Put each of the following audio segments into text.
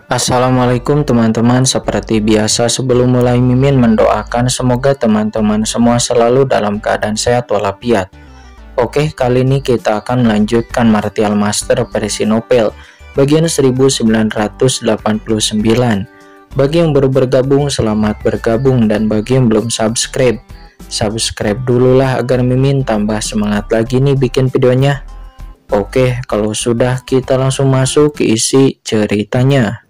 Assalamualaikum teman-teman, seperti biasa sebelum mulai Mimin mendoakan semoga teman-teman semua selalu dalam keadaan sehat walafiat. Oke, kali ini kita akan melanjutkan Martial Master versi novel bagian 1989. Bagi yang baru bergabung, selamat bergabung, dan bagi yang belum subscribe dulu lah agar Mimin tambah semangat lagi nih bikin videonya. Oke, kalau sudah kita langsung masuk ke isi ceritanya.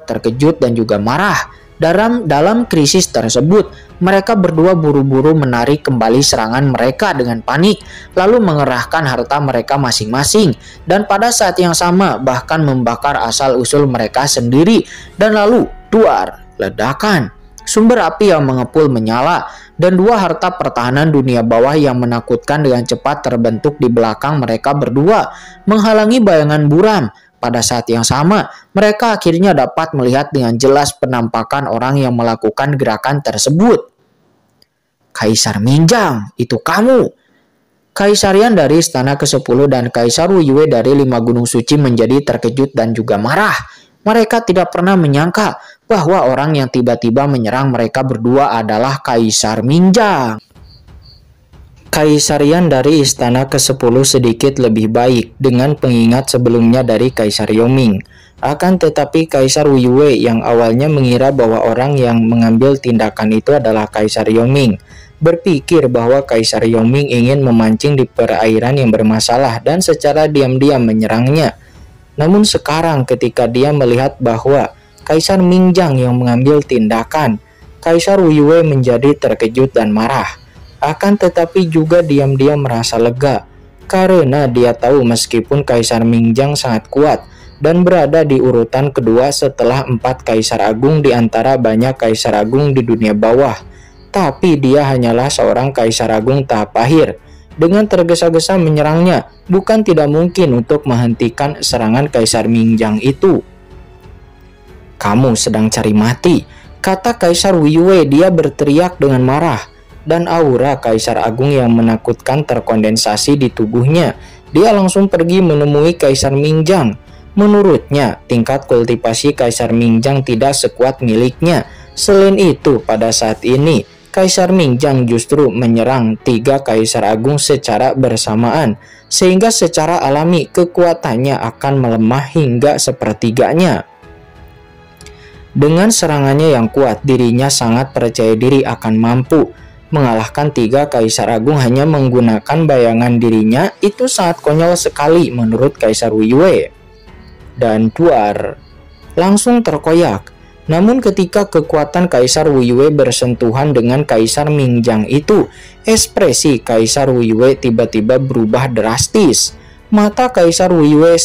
Terkejut dan juga marah. Dalam krisis tersebut, mereka berdua buru-buru menarik kembali serangan mereka dengan panik, lalu mengerahkan harta mereka masing-masing, dan pada saat yang sama bahkan membakar asal-usul mereka sendiri, dan lalu duar, ledakan. Sumber api yang mengepul menyala, dan dua harta pertahanan dunia bawah yang menakutkan dengan cepat terbentuk di belakang mereka berdua, menghalangi bayangan buram. Pada saat yang sama, mereka akhirnya dapat melihat dengan jelas penampakan orang yang melakukan gerakan tersebut. Kaisar Minjang, itu kamu! Kaisarian dari Istana ke-10 dan Kaisar Wu Yue dari 5 Gunung Suci menjadi terkejut dan juga marah. Mereka tidak pernah menyangka bahwa orang yang tiba-tiba menyerang mereka berdua adalah Kaisar Minjang. Kaisarian dari Istana ke-10 sedikit lebih baik dengan pengingat sebelumnya dari Kaisar Yoming. Akan tetapi Kaisar Wu Yue yang awalnya mengira bahwa orang yang mengambil tindakan itu adalah Kaisar Yoming, berpikir bahwa Kaisar Yoming ingin memancing di perairan yang bermasalah dan secara diam-diam menyerangnya. Namun sekarang ketika dia melihat bahwa Kaisar Minjang yang mengambil tindakan, Kaisar Wu Yue menjadi terkejut dan marah. Akan tetapi juga diam-diam merasa lega, karena dia tahu meskipun Kaisar Minjang sangat kuat dan berada di urutan kedua setelah 4 Kaisar Agung di antara banyak Kaisar Agung di dunia bawah, tapi dia hanyalah seorang Kaisar Agung tahap akhir. Dengan tergesa-gesa menyerangnya, bukan tidak mungkin untuk menghentikan serangan Kaisar Minjang itu. "Kamu sedang cari mati," kata Kaisar Wu Yue. Dia berteriak dengan marah, dan aura Kaisar Agung yang menakutkan terkondensasi di tubuhnya. Dia langsung pergi menemui Kaisar Minjang. Menurutnya, tingkat kultivasi Kaisar Minjang tidak sekuat miliknya. Selain itu, pada saat ini, Kaisar Minjang justru menyerang 3 Kaisar Agung secara bersamaan, sehingga secara alami kekuatannya akan melemah hingga sepertiganya. Dengan serangannya yang kuat, dirinya sangat percaya diri akan mampu mengalahkan 3 Kaisar Agung hanya menggunakan bayangan dirinya. Itu sangat konyol sekali menurut Kaisar Wu Yue. Dan duar langsung terkoyak. Namun ketika kekuatan Kaisar Wu Yue bersentuhan dengan Kaisar Minjang itu, ekspresi Kaisar Wu Yue tiba-tiba berubah drastis. Mata Kaisar Wu Yue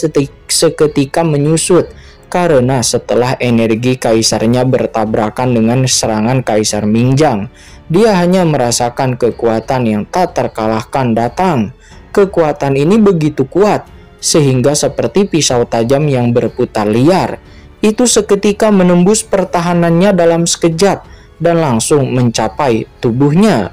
seketika menyusut, karena setelah energi kaisarnya bertabrakan dengan serangan Kaisar Minjang, dia hanya merasakan kekuatan yang tak terkalahkan datang. Kekuatan ini begitu kuat, sehingga seperti pisau tajam yang berputar liar. Itu seketika menembus pertahanannya dalam sekejap dan langsung mencapai tubuhnya.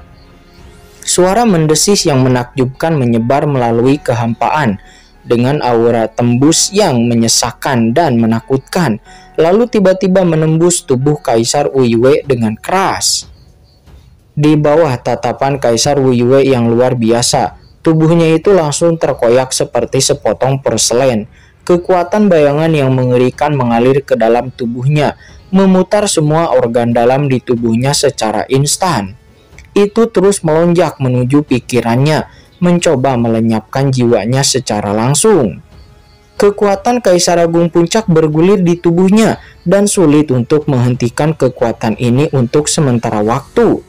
Suara mendesis yang menakjubkan menyebar melalui kehampaan, dengan aura tembus yang menyesakkan dan menakutkan, lalu tiba-tiba menembus tubuh Kaisar Wu Yue dengan keras. Di bawah tatapan Kaisar Wu Yue yang luar biasa, tubuhnya itu langsung terkoyak seperti sepotong porselen. Kekuatan bayangan yang mengerikan mengalir ke dalam tubuhnya, memutar semua organ dalam di tubuhnya secara instan. Itu terus melonjak menuju pikirannya, mencoba melenyapkan jiwanya secara langsung. Kekuatan Kaisar Agung Puncak bergulir di tubuhnya dan sulit untuk menghentikan kekuatan ini untuk sementara waktu.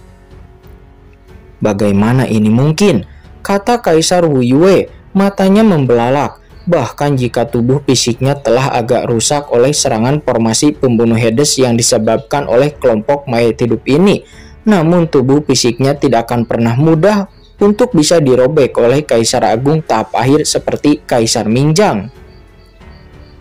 "Bagaimana ini mungkin?" kata Kaisar Wu Yue, matanya membelalak. Bahkan jika tubuh fisiknya telah agak rusak oleh serangan formasi pembunuh Hades yang disebabkan oleh kelompok mayat hidup ini, namun tubuh fisiknya tidak akan pernah mudah untuk bisa dirobek oleh Kaisar Agung tahap akhir seperti Kaisar Minjang.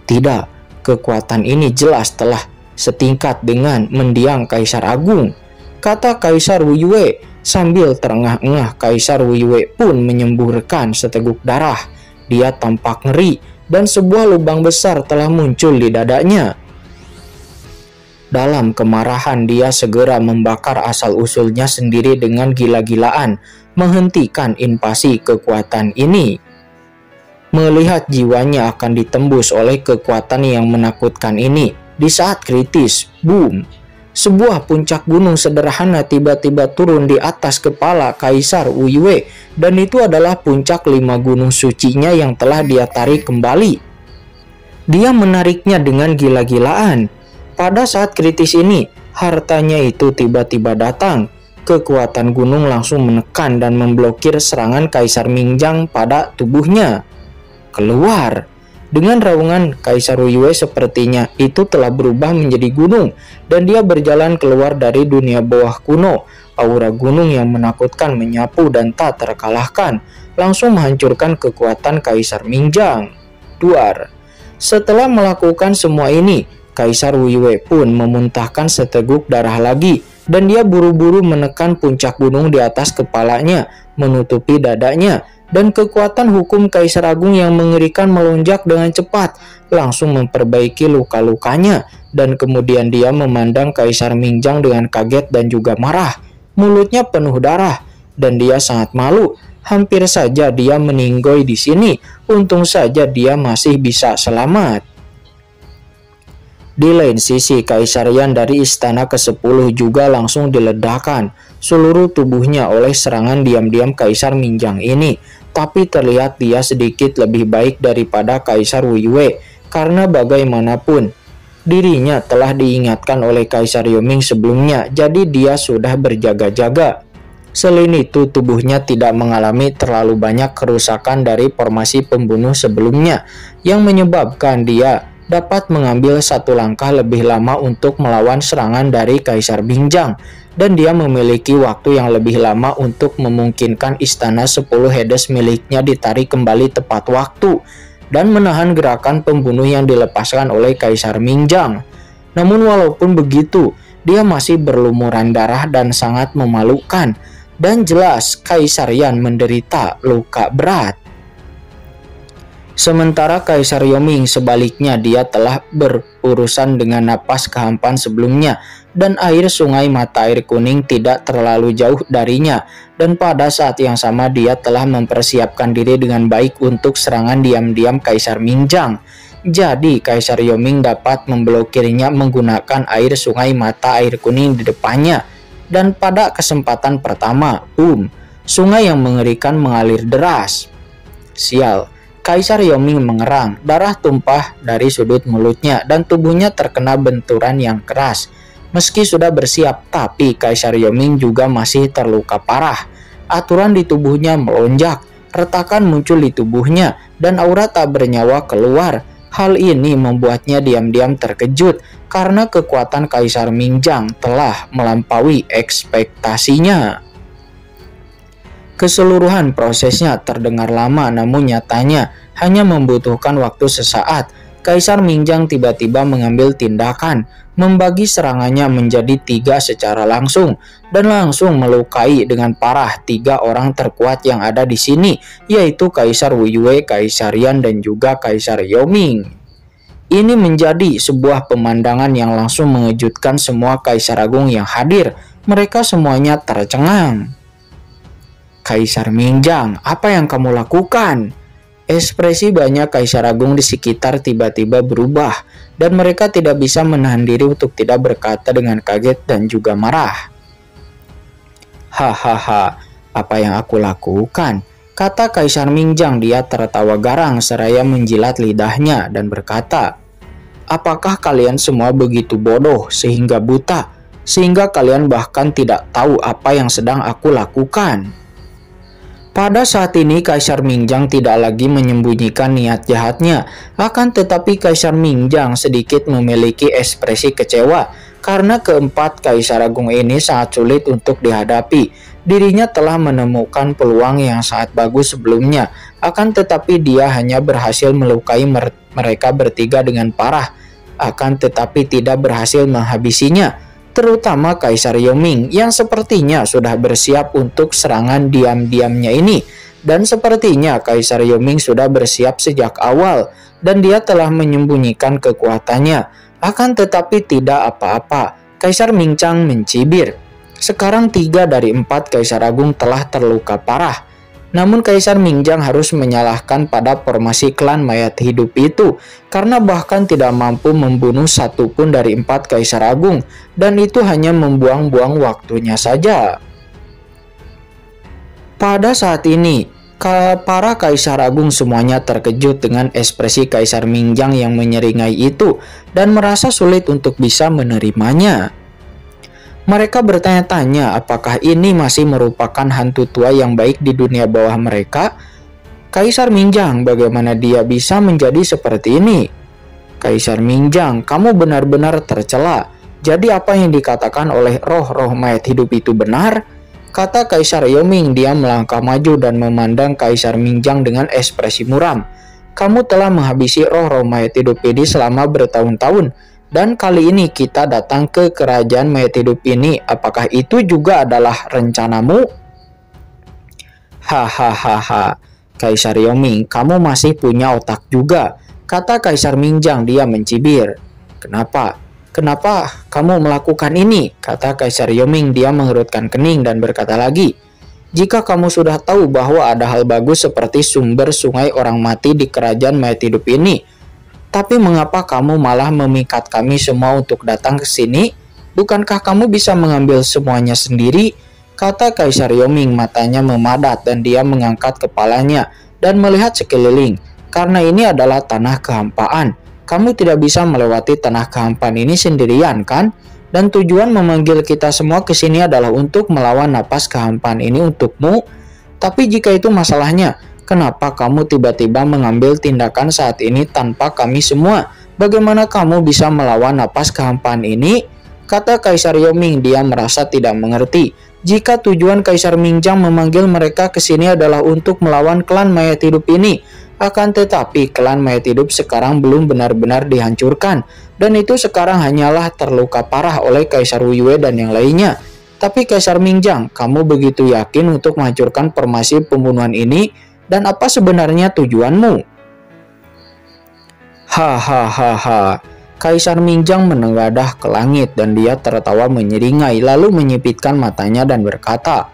Tidak, kekuatan ini jelas telah setingkat dengan mendiang Kaisar Agung, kata Kaisar Wu Yue. Sambil terengah-engah, Kaisar Wu Yue pun menyemburkan seteguk darah. Dia tampak ngeri dan sebuah lubang besar telah muncul di dadanya. Dalam kemarahan dia segera membakar asal-usulnya sendiri dengan gila-gilaan, menghentikan invasi kekuatan ini. Melihat jiwanya akan ditembus oleh kekuatan yang menakutkan ini, di saat kritis, boom! Sebuah puncak gunung sederhana tiba-tiba turun di atas kepala Kaisar Wuyue, dan itu adalah puncak 5 gunung sucinya yang telah dia tarik kembali. Dia menariknya dengan gila-gilaan. Pada saat kritis ini, hartanya itu tiba-tiba datang. Kekuatan gunung langsung menekan dan memblokir serangan Kaisar Mingjang pada tubuhnya. Keluar. Dengan raungan, Kaisar Wuyue sepertinya itu telah berubah menjadi gunung, dan dia berjalan keluar dari dunia bawah kuno. Aura gunung yang menakutkan menyapu dan tak terkalahkan, langsung menghancurkan kekuatan Kaisar Mingjang. Duar. Setelah melakukan semua ini, Kaisar Wuyue pun memuntahkan seteguk darah lagi, dan dia buru-buru menekan puncak gunung di atas kepalanya, menutupi dadanya. Dan kekuatan hukum Kaisar Agung yang mengerikan melonjak dengan cepat, langsung memperbaiki luka-lukanya, dan kemudian dia memandang Kaisar Mingjang dengan kaget dan juga marah. Mulutnya penuh darah, dan dia sangat malu. Hampir saja dia meninggoy di sini, untung saja dia masih bisa selamat. Di lain sisi, Kaisar Yan dari istana ke-10 juga langsung diledakkan seluruh tubuhnya oleh serangan diam-diam Kaisar Mingjang ini. Tapi terlihat dia sedikit lebih baik daripada Kaisar Wuyue, karena bagaimanapun dirinya telah diingatkan oleh Kaisar Yoming sebelumnya, jadi dia sudah berjaga-jaga. Selain itu, tubuhnya tidak mengalami terlalu banyak kerusakan dari formasi pembunuh sebelumnya, yang menyebabkan dia dapat mengambil satu langkah lebih lama untuk melawan serangan dari Kaisar Mingjang, dan dia memiliki waktu yang lebih lama untuk memungkinkan istana 10 Hades miliknya ditarik kembali tepat waktu dan menahan gerakan pembunuh yang dilepaskan oleh Kaisar Mingjang. Namun walaupun begitu, dia masih berlumuran darah dan sangat memalukan, dan jelas Kaisar Yan menderita luka berat. Sementara Kaisar Yoming sebaliknya, dia telah berurusan dengan napas kehampaan sebelumnya, dan air sungai mata air kuning tidak terlalu jauh darinya, dan pada saat yang sama dia telah mempersiapkan diri dengan baik untuk serangan diam-diam Kaisar Mingjang. Jadi Kaisar Yoming dapat memblokirnya menggunakan air sungai mata air kuning di depannya, dan pada kesempatan pertama, boom, sungai yang mengerikan mengalir deras. Sial. Kaisar Yoming mengerang, darah tumpah dari sudut mulutnya dan tubuhnya terkena benturan yang keras. Meski sudah bersiap, tapi Kaisar Yoming juga masih terluka parah. Aturan di tubuhnya melonjak, retakan muncul di tubuhnya, dan aura tak bernyawa keluar. Hal ini membuatnya diam-diam terkejut karena kekuatan Kaisar Mingjang telah melampaui ekspektasinya. Keseluruhan prosesnya terdengar lama, namun nyatanya hanya membutuhkan waktu sesaat. Kaisar Mingjang tiba-tiba mengambil tindakan, membagi serangannya menjadi 3 secara langsung, dan langsung melukai dengan parah 3 orang terkuat yang ada di sini, yaitu Kaisar Wuyue, Kaisar Yan, dan juga Kaisar Yoming. Ini menjadi sebuah pemandangan yang langsung mengejutkan semua Kaisar Agung yang hadir. Mereka semuanya tercengang. Kaisar Mingjang, apa yang kamu lakukan? Ekspresi banyak Kaisar Agung di sekitar tiba-tiba berubah, dan mereka tidak bisa menahan diri untuk tidak berkata dengan kaget dan juga marah. Hahaha, apa yang aku lakukan? Kata Kaisar Mingjang. Dia tertawa garang seraya menjilat lidahnya dan berkata, apakah kalian semua begitu bodoh sehingga buta, sehingga kalian bahkan tidak tahu apa yang sedang aku lakukan? Pada saat ini Kaisar Mingjang tidak lagi menyembunyikan niat jahatnya, akan tetapi Kaisar Mingjang sedikit memiliki ekspresi kecewa karena keempat Kaisar Agung ini sangat sulit untuk dihadapi. Dirinya telah menemukan peluang yang sangat bagus sebelumnya, akan tetapi dia hanya berhasil melukai mereka bertiga dengan parah, akan tetapi tidak berhasil menghabisinya. Terutama Kaisar Yoming yang sepertinya sudah bersiap untuk serangan diam-diamnya ini. Dan sepertinya Kaisar Yoming sudah bersiap sejak awal, dan dia telah menyembunyikan kekuatannya. Akan tetapi tidak apa-apa, Kaisar Mingchang mencibir. Sekarang 3 dari 4 Kaisar Agung telah terluka parah. Namun Kaisar Mingjang harus menyalahkan pada formasi klan mayat hidup itu, karena bahkan tidak mampu membunuh satupun dari 4 Kaisar Agung, dan itu hanya membuang-buang waktunya saja. Pada saat ini, para Kaisar Agung semuanya terkejut dengan ekspresi Kaisar Mingjang yang menyeringai itu, dan merasa sulit untuk bisa menerimanya. Mereka bertanya-tanya apakah ini masih merupakan hantu tua yang baik di dunia bawah mereka. Kaisar Mingjang, bagaimana dia bisa menjadi seperti ini? Kaisar Mingjang, kamu benar-benar tercela. Jadi apa yang dikatakan oleh roh-roh mayat hidup itu benar? Kata Kaisar Yoming. Dia melangkah maju dan memandang Kaisar Mingjang dengan ekspresi muram. Kamu telah menghabisi roh-roh mayat hidup ini selama bertahun-tahun. Dan kali ini kita datang ke kerajaan mayat hidup ini. Apakah itu juga adalah rencanamu? Hahaha, Kaisar Yoming, kamu masih punya otak juga, kata Kaisar Mingjang. Dia mencibir. Kenapa kamu melakukan ini? Kata Kaisar Yoming. Dia mengerutkan kening dan berkata lagi, jika kamu sudah tahu bahwa ada hal bagus seperti sumber sungai orang mati di kerajaan mayat hidup ini, tapi mengapa kamu malah memikat kami semua untuk datang ke sini? Bukankah kamu bisa mengambil semuanya sendiri? Kata Kaisar Yoming. Matanya memadat dan dia mengangkat kepalanya dan melihat sekeliling. Karena ini adalah tanah kehampaan. Kamu tidak bisa melewati tanah kehampaan ini sendirian, kan? Dan tujuan memanggil kita semua ke sini adalah untuk melawan napas kehampaan ini untukmu. Tapi jika itu masalahnya, kenapa kamu tiba-tiba mengambil tindakan saat ini tanpa kami semua? Bagaimana kamu bisa melawan napas kehampaan ini? Kata Kaisar Yoming. Dia merasa tidak mengerti. Jika tujuan Kaisar Mingjang memanggil mereka ke sini adalah untuk melawan klan mayat hidup ini, akan tetapi klan mayat hidup sekarang belum benar-benar dihancurkan, dan itu sekarang hanyalah terluka parah oleh Kaisar Wuyue dan yang lainnya. Tapi Kaisar Mingjang, kamu begitu yakin untuk menghancurkan formasi pembunuhan ini? Dan apa sebenarnya tujuanmu? Hahaha. Kaisar Mingjang menengadah ke langit dan dia tertawa menyeringai lalu menyipitkan matanya dan berkata,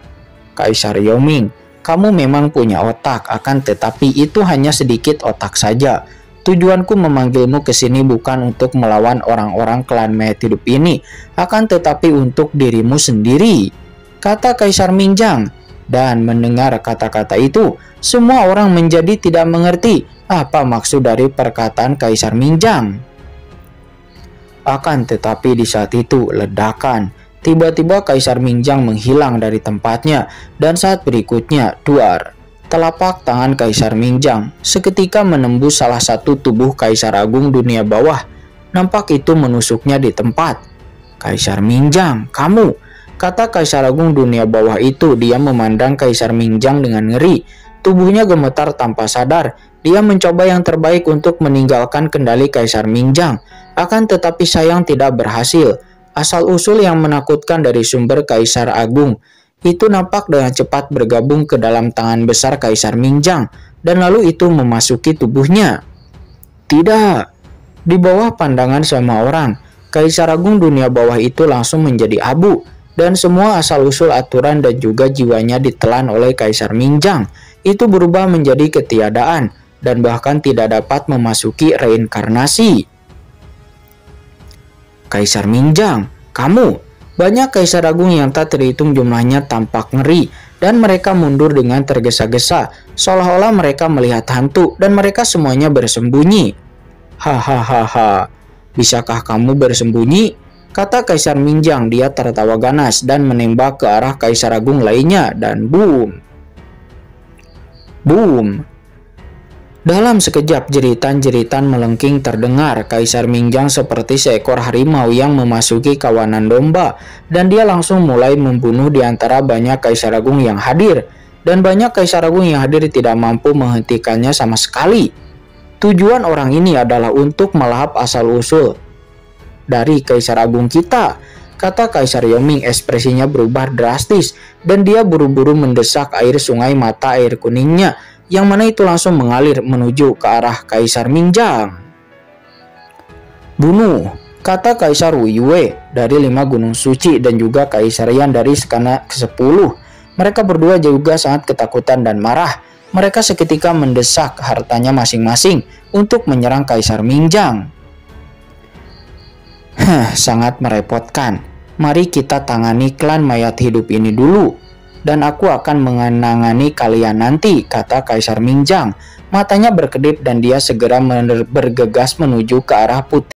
Kaisar Yoming, kamu memang punya otak, akan tetapi itu hanya sedikit otak saja. Tujuanku memanggilmu ke sini bukan untuk melawan orang-orang klan mayat hidup ini, akan tetapi untuk dirimu sendiri, kata Kaisar Mingjang. Dan mendengar kata-kata itu, semua orang menjadi tidak mengerti apa maksud dari perkataan Kaisar Mingjang. Akan tetapi di saat itu, ledakan. Tiba-tiba Kaisar Mingjang menghilang dari tempatnya, dan saat berikutnya, duar. Telapak tangan Kaisar Mingjang seketika menembus salah satu tubuh Kaisar Agung dunia bawah. Nampak itu menusuknya di tempat. Kaisar Mingjang, kamu, kata Kaisar Agung dunia bawah itu. Dia memandang Kaisar Mingjang dengan ngeri. Tubuhnya gemetar tanpa sadar. Dia mencoba yang terbaik untuk meninggalkan kendali Kaisar Mingjang. Akan tetapi sayang tidak berhasil. Asal-usul yang menakutkan dari sumber Kaisar Agung itu nampak dengan cepat bergabung ke dalam tangan besar Kaisar Mingjang. Dan lalu itu memasuki tubuhnya. Tidak. Di bawah pandangan semua orang, Kaisar Agung dunia bawah itu langsung menjadi abu. Dan semua asal-usul aturan dan juga jiwanya ditelan oleh Kaisar Mingjang. Itu berubah menjadi ketiadaan dan bahkan tidak dapat memasuki reinkarnasi. Kaisar Mingjang, kamu. Banyak Kaisar Agung yang tak terhitung jumlahnya tampak ngeri dan mereka mundur dengan tergesa-gesa seolah-olah mereka melihat hantu dan mereka semuanya bersembunyi. Hahaha, bisakah kamu bersembunyi? Kata Kaisar Mingjang. Dia tertawa ganas dan menembak ke arah Kaisar Agung lainnya dan boom. Boom. Dalam sekejap jeritan-jeritan melengking terdengar. Kaisar Mingjang seperti seekor harimau yang memasuki kawanan domba dan dia langsung mulai membunuh di antara banyak Kaisar Agung yang hadir. Dan banyak Kaisar Agung yang hadir tidak mampu menghentikannya sama sekali. Tujuan orang ini adalah untuk melahap asal-usul dari Kaisar Agung kita, kata Kaisar Yoming. Ekspresinya berubah drastis dan dia buru-buru mendesak air sungai mata air kuningnya, yang mana itu langsung mengalir menuju ke arah Kaisar Mingjang. Bunuh, kata Kaisar Wu Yue dari 5 gunung suci dan juga Kaisar Yan dari skala ke-10. Mereka berdua juga sangat ketakutan dan marah. Mereka seketika mendesak hartanya masing-masing untuk menyerang Kaisar Mingjang. Sangat merepotkan. Mari kita tangani klan mayat hidup ini dulu, dan aku akan menangani kalian nanti, kata Kaisar Mingjang. Matanya berkedip dan dia segera bergegas menuju ke arah putri